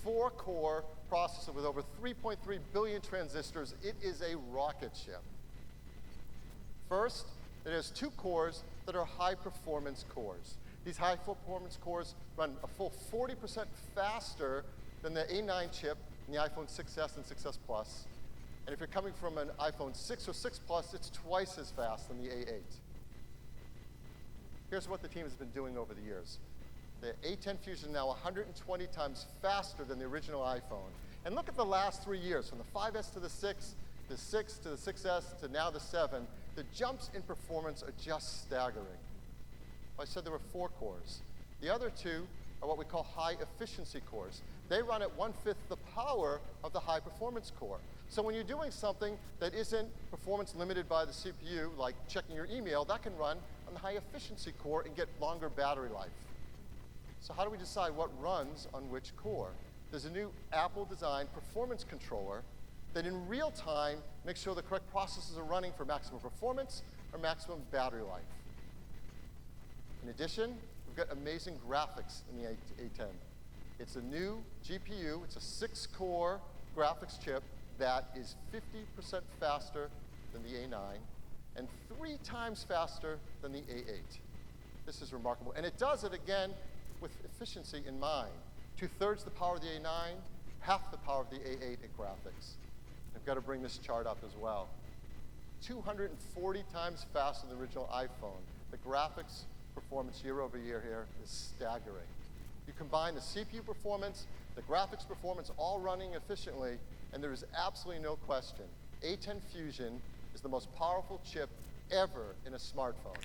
4-core processor with over 3.3 billion transistors. It is a rocket ship. First, it has 2 cores that are high-performance cores. These high-performance cores run a full 40% faster than the A9 chip in the iPhone 6s and 6s Plus. And if you're coming from an iPhone 6 or 6 Plus, it's twice as fast than the A8. Here's what the team has been doing over the years. The A10 Fusion is now 120 times faster than the original iPhone. And look at the last 3 years, from the 5S to the 6, the 6 to the 6S to now the 7. The jumps in performance are just staggering. I said there were 4 cores. The other 2 are what we call high-efficiency cores. They run at 1/5 the power of the high-performance core. So when you're doing something that isn't performance limited by the CPU, like checking your email, that can run on the high-efficiency core and get longer battery life. So how do we decide what runs on which core? There's a new Apple-designed performance controller that in real time makes sure the correct processes are running for maximum performance or maximum battery life. In addition, we've got amazing graphics in the A10. It's a new GPU. It's a 6-core graphics chip that is 50% faster than the A9 and 3 times faster than the A8. This is remarkable. And it does it, again, with efficiency in mind. 2/3 the power of the A9, half the power of the A8 at graphics. I've got to bring this chart up as well. 240 times faster than the original iPhone. The graphics performance year over year here is staggering. You combine the CPU performance, the graphics performance, all running efficiently, and there is absolutely no question. A10 Fusion is the most powerful chip ever in a smartphone.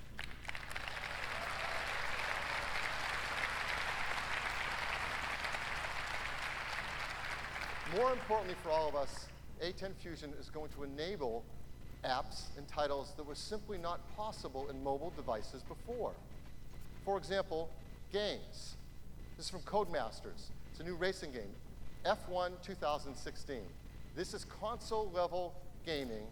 More importantly for all of us, A10 Fusion is going to enable apps and titles that were simply not possible in mobile devices before. For example, games. This is from Codemasters. It's a new racing game, F1 2016. This is console-level gaming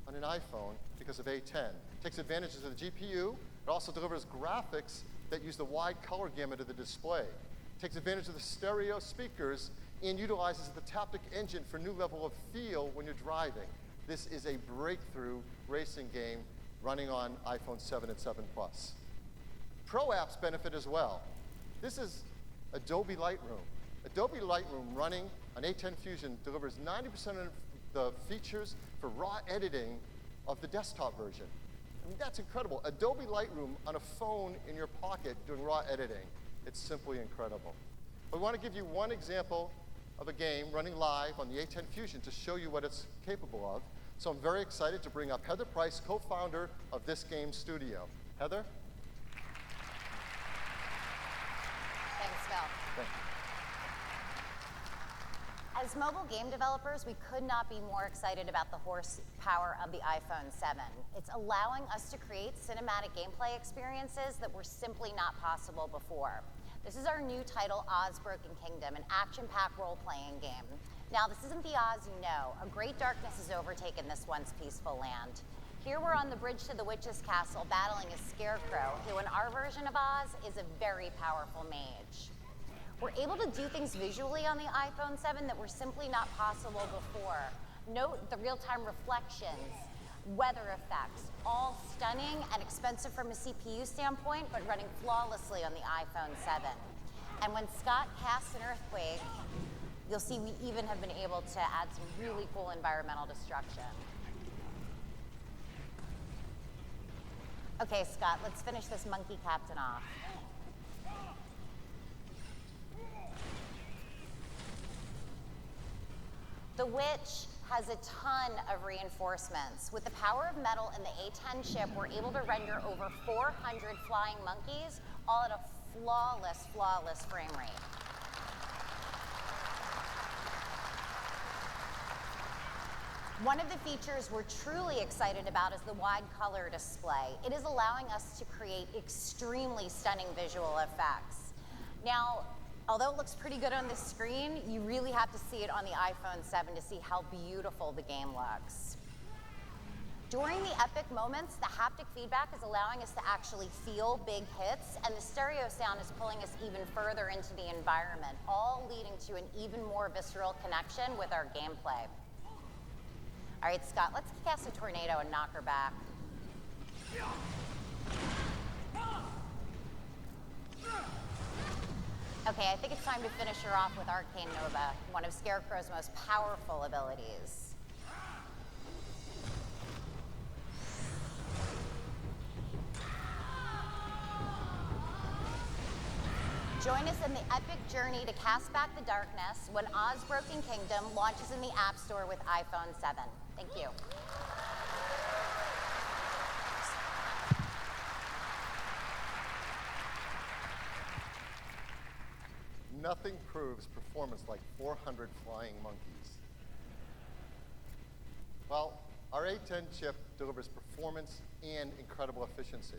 on an iPhone because of A10. It takes advantages of the GPU. It also delivers graphics that use the wide color gamut of the display. It takes advantage of the stereo speakers and utilizes the Taptic engine for a new level of feel when you're driving. This is a breakthrough racing game running on iPhone 7 and 7 Plus. Pro apps benefit as well. This is Adobe Lightroom. Adobe Lightroom running on A10 Fusion delivers 90% of the features for raw editing of the desktop version. I mean, that's incredible. Adobe Lightroom on a phone in your pocket doing raw editing. It's simply incredible. We want to give you one example of a game running live on the A10 Fusion to show you what it's capable of. So I'm very excited to bring up Heather Price, co-founder of this game studio. Heather? Thanks, Phil. Thank you. As mobile game developers, we could not be more excited about the horsepower of the iPhone 7. It's allowing us to create cinematic gameplay experiences that were simply not possible before. This is our new title, Oz Broken Kingdom, an action-packed role-playing game. Now, this isn't the Oz you know. A great darkness has overtaken this once peaceful land. Here we're on the bridge to the witch's castle battling a scarecrow, who in our version of Oz is a very powerful mage. We're able to do things visually on the iPhone 7 that were simply not possible before. Note the real-time reflections, weather effects, all stunning and expensive from a CPU standpoint, but running flawlessly on the iPhone 7. And when Scott casts an earthquake, you'll see we even have been able to add some really cool environmental destruction. Okay, Scott, let's finish this monkey captain off. The witch has a ton of reinforcements. With the power of metal in the A10 chip, we're able to render over 400 flying monkeys, all at a flawless frame rate. One of the features we're truly excited about is the wide color display. It is allowing us to create extremely stunning visual effects. Now, although it looks pretty good on the screen, you really have to see it on the iPhone 7 to see how beautiful the game looks. During the epic moments, the haptic feedback is allowing us to actually feel big hits, and the stereo sound is pulling us even further into the environment, all leading to an even more visceral connection with our gameplay. All right, Scott, let's cast a tornado and knock her back. Okay, I think it's time to finish her off with Arcane Nova, one of Scarecrow's most powerful abilities. Join us in the epic journey to cast back the darkness when Oz Broken Kingdom launches in the App Store with iPhone 7. Thank you. Nothing proves performance like 400 flying monkeys. Well, our A10 chip delivers performance and incredible efficiency.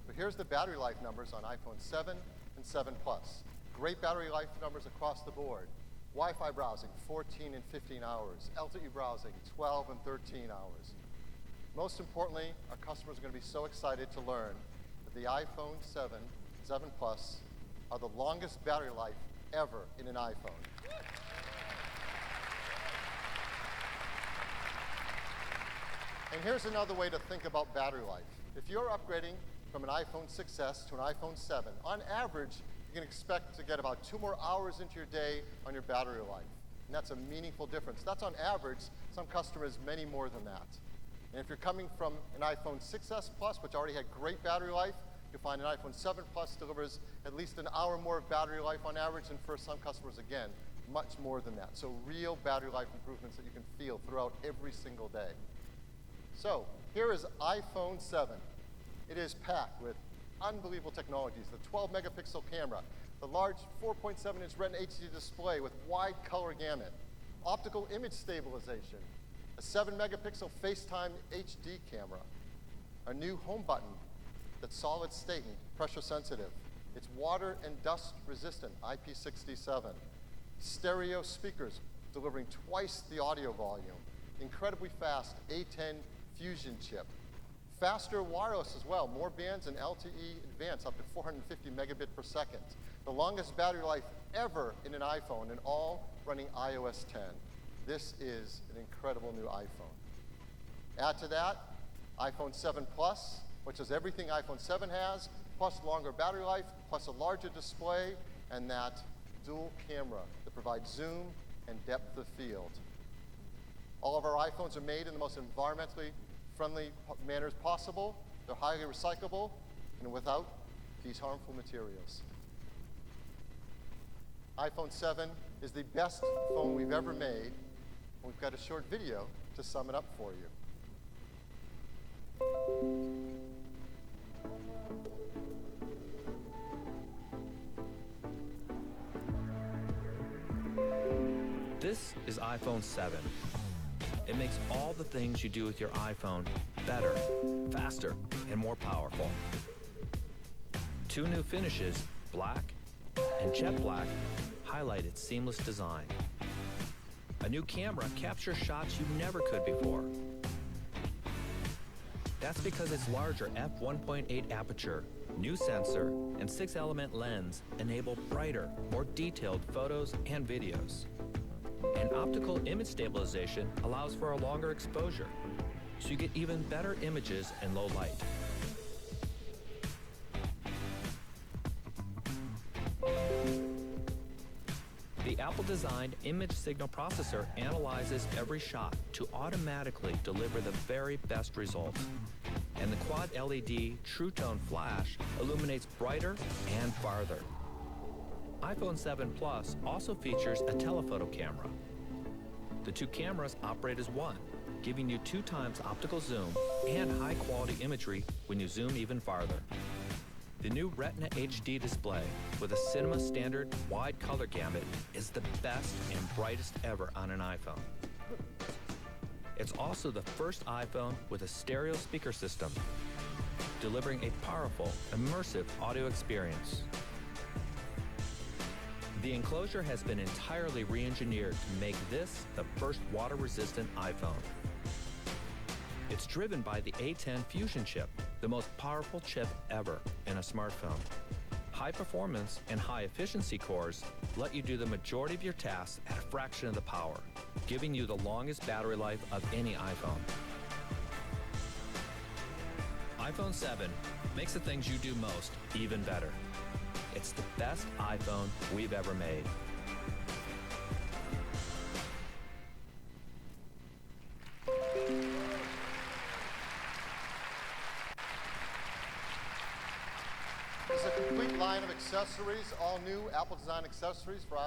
But here's the battery life numbers on iPhone 7 and 7 Plus. Great battery life numbers across the board. Wi-Fi browsing, 14 and 15 hours. LTE browsing, 12 and 13 hours. Most importantly, our customers are going to be so excited to learn that the iPhone 7, 7 Plus are the longest battery life ever in an iPhone. And here's another way to think about battery life. If you're upgrading from an iPhone 6S to an iPhone 7, on average, you can expect to get about 2 more hours into your day on your battery life. And that's a meaningful difference. That's on average. Some customers, many more than that. And if you're coming from an iPhone 6S Plus, which already had great battery life, you'll find an iPhone 7 Plus delivers at least an hour more of battery life on average, and for some customers, again, much more than that. So real battery life improvements that you can feel throughout every single day. So here is iPhone 7. It is packed with unbelievable technologies, the 12-megapixel camera, the large 4.7-inch Retina HD display with wide color gamut, optical image stabilization, a 7-megapixel FaceTime HD camera, a new home button that's solid state and pressure sensitive. It's water and dust resistant, IP67. Stereo speakers delivering twice the audio volume, incredibly fast A10 Fusion chip. Faster wireless as well, more bands and LTE Advanced up to 450 megabit per second. The longest battery life ever in an iPhone, and all running iOS 10. This is an incredible new iPhone. Add to that, iPhone 7 Plus, which is everything iPhone 7 has, plus longer battery life, plus a larger display, and that dual camera that provides zoom and depth of field. All of our iPhones are made in the most environmentally friendly manners possible. They're highly recyclable and without these harmful materials. iPhone 7 is the best phone we've ever made. We've got a short video to sum it up for you. This is iPhone 7. It makes all the things you do with your iPhone better, faster, and more powerful. 2 new finishes, black and jet black, highlight its seamless design. A new camera captures shots you never could before. That's because its larger f1.8 aperture, new sensor, and 6-element lens enable brighter, more detailed photos and videos. And optical image stabilization allows for a longer exposure, so you get even better images in low light. The Apple-designed image signal processor analyzes every shot to automatically deliver the very best results. And the quad LED True Tone flash illuminates brighter and farther. iPhone 7 Plus also features a telephoto camera. The two cameras operate as one, giving you 2 times optical zoom and high-quality imagery when you zoom even farther. The new Retina HD display with a cinema standard wide color gamut is the best and brightest ever on an iPhone. It's also the first iPhone with a stereo speaker system, delivering a powerful, immersive audio experience. The enclosure has been entirely re-engineered to make this the first water-resistant iPhone. It's driven by the A10 Fusion chip, the most powerful chip ever in a smartphone. High performance and high efficiency cores let you do the majority of your tasks at a fraction of the power, giving you the longest battery life of any iPhone. iPhone 7 makes the things you do most even better. It's the best iPhone we've ever made. This is a complete line of accessories, all new Apple design accessories for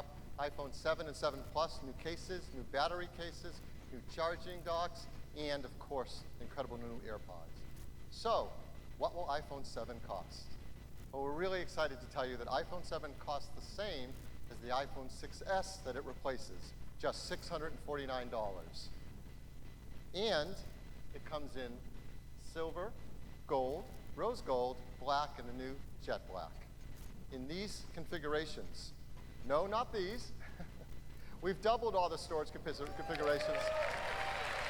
iPhone 7 and 7 Plus, new cases, new battery cases, new charging docks, and of course, incredible new AirPods. So, what will iPhone 7 cost? Well, we're really excited to tell you that iPhone 7 costs the same as the iPhone 6S that it replaces, just $649. And it comes in silver, gold, rose gold, black, and the new jet black. In these configurations, no, not these. We've doubled all the storage configurations.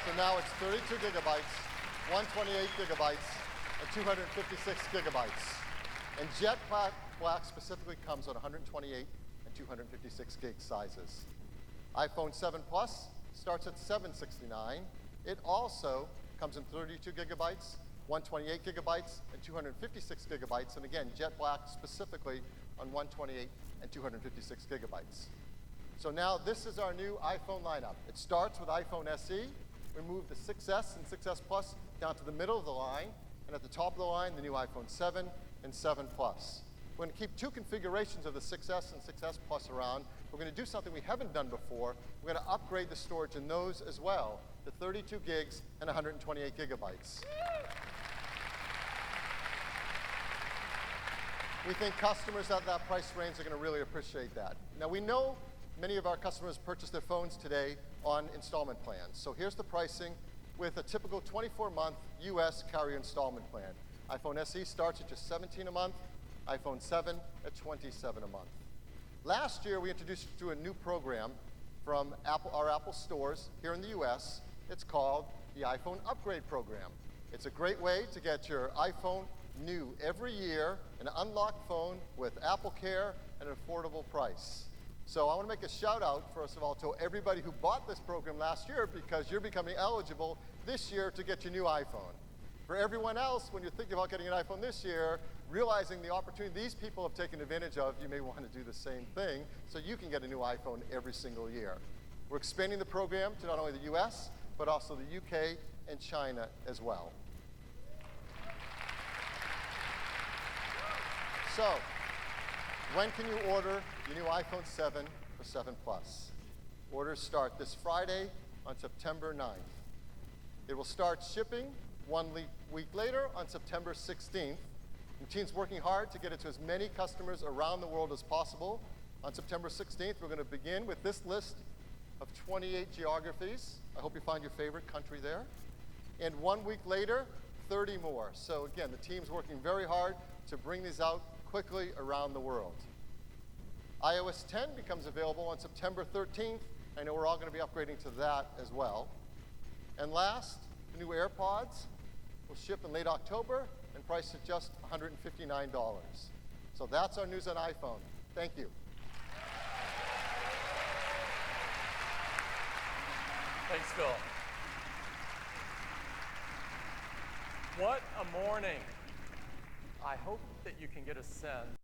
So now it's 32 gigabytes, 128 gigabytes, and 256 gigabytes. And jet black specifically comes on 128 and 256 gig sizes. iPhone 7 Plus starts at $769. It also comes in 32 gigabytes, 128 gigabytes, and 256 gigabytes. And again, jet black specifically on 128 and 256 gigabytes. So now this is our new iPhone lineup. It starts with iPhone SE. We move the 6S and 6S Plus down to the middle of the line. And at the top of the line, the new iPhone 7 and 7 Plus. We're going to keep 2 configurations of the 6S and 6S Plus around. We're going to do something we haven't done before. We're going to upgrade the storage in those as well to 32 gigs and 128 gigabytes. We think customers at that price range are going to really appreciate that. Now, we know many of our customers purchase their phones today on installment plans. So here's the pricing with a typical 24-month US carrier installment plan. iPhone SE starts at just $17 a month, iPhone 7 at $27 a month. Last year, we introduced you to a new program from our Apple stores here in the US. It's called the iPhone Upgrade Program. It's a great way to get your iPhone new every year, an unlocked phone with Apple Care at an affordable price. So I want to make a shout out, first of all, to everybody who bought this program last year, because you're becoming eligible this year to get your new iPhone. For everyone else, when you're thinking about getting an iPhone this year, realizing the opportunity these people have taken advantage of, you may want to do the same thing so you can get a new iPhone every single year. We're expanding the program to not only the US, but also the UK and China as well. So, when can you order your new iPhone 7 or 7 Plus? Orders start this Friday on September 9th. It will start shipping 1 week later on September 16th. The team's working hard to get it to as many customers around the world as possible. On September 16th, we're going to begin with this list of 28 geographies. I hope you find your favorite country there. And 1 week later, 30 more. So again, the team's working very hard to bring these out quickly around the world. iOS 10 becomes available on September 13th. I know we're all going to be upgrading to that as well. And last, the new AirPods will ship in late October and priced at just $159. So that's our news on iPhone. Thank you. Thanks, Phil. What a morning. I hope that you can get a sense